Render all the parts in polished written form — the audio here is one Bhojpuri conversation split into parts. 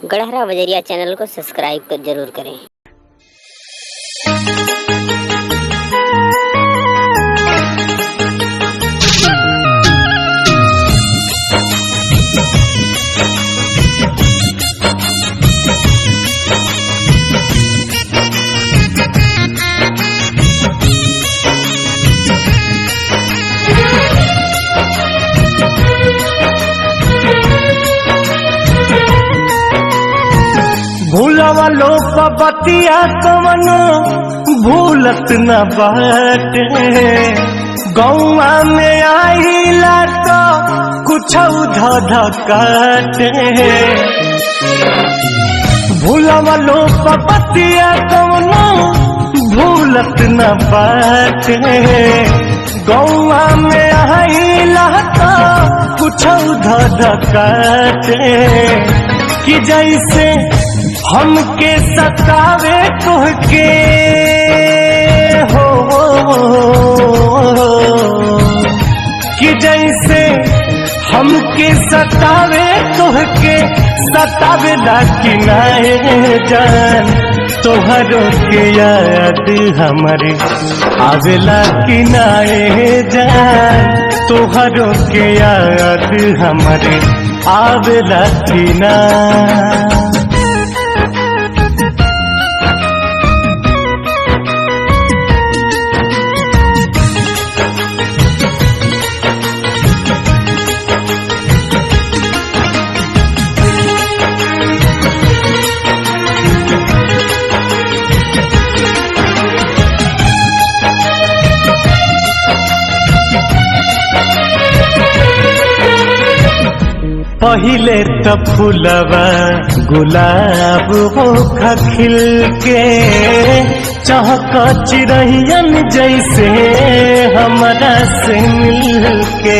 गढ़हरा बजरिया चैनल को सब्सक्राइब जरूर करें। भूलवा लोग बतिया कवनो भूलत न बाटे, गौवा में आइला तो कुछ धधकाटे। भूलवा लोग बतिया कवनो भूलत न बाटे, गौवा में आइला तो कुछ धधकाटे। कि जैसे हमके सतावे तुहके कि जैसे हमके सतावे तुहके सतावे लाकी नाए जान, तोहरों के याद हमारे आवेला की नाए जान, तोहरों के याद हमारे आवेला की ना। पहिले त फूलवा गुलाब होखा खिल के, चहक चिरहियन जैसे हमरा से मिल के।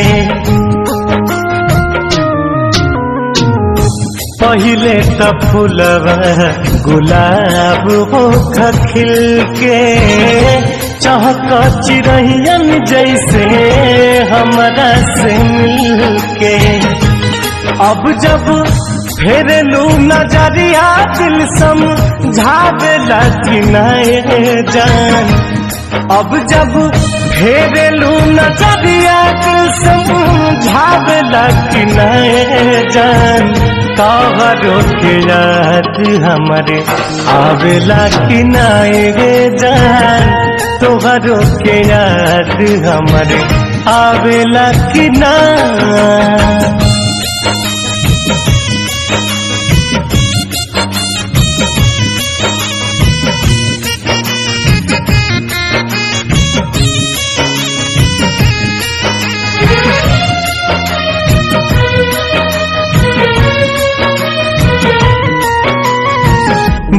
पहिले त फूलवा गुलाब होखा खिल के, चहक चिरहियन जैसे हमरा से मिल के। अब जब फेरलू नजरिया दिल समझावेला कि नाए जान, अब जब फेरलू नजरिया दिल समझावेला कि नाए जान, तोहरों के याद हमारे आवेला कि नाए जान, तोहरों के याद हमारे आवेला कि ना।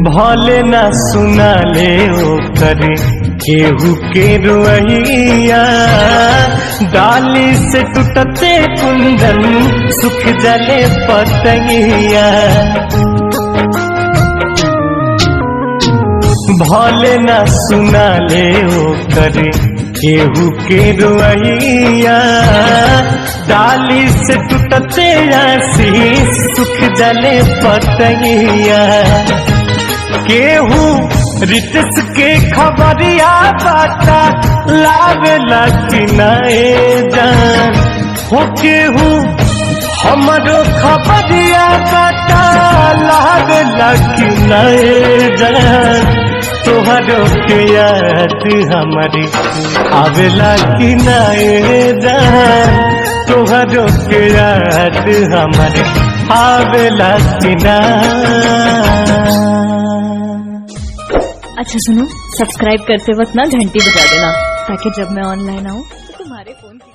भले न सुना ले ओ करे केहू के रोइया, डाली से टूटते कुंदन सुख जले पतैया। भले न सुना ले ओ करे केहू के रोइया, डाली से टूटते आशीष सुख जले पतैया। केहू रितस के खबरिया बाटा लावेला कि नाए जान, हो केहू हमरो खबरिया बाटा लावेला कि नाए जान, तोहरों के याद हमारी आवेला कि नाए जान, तोहरों के याद हमारी आवेला कि ना। अच्छा सुनो, सब्सक्राइब करते वक्त ना घंटी बजा देना, ताकि जब मैं ऑनलाइन आऊँ तो तुम्हारे फोन की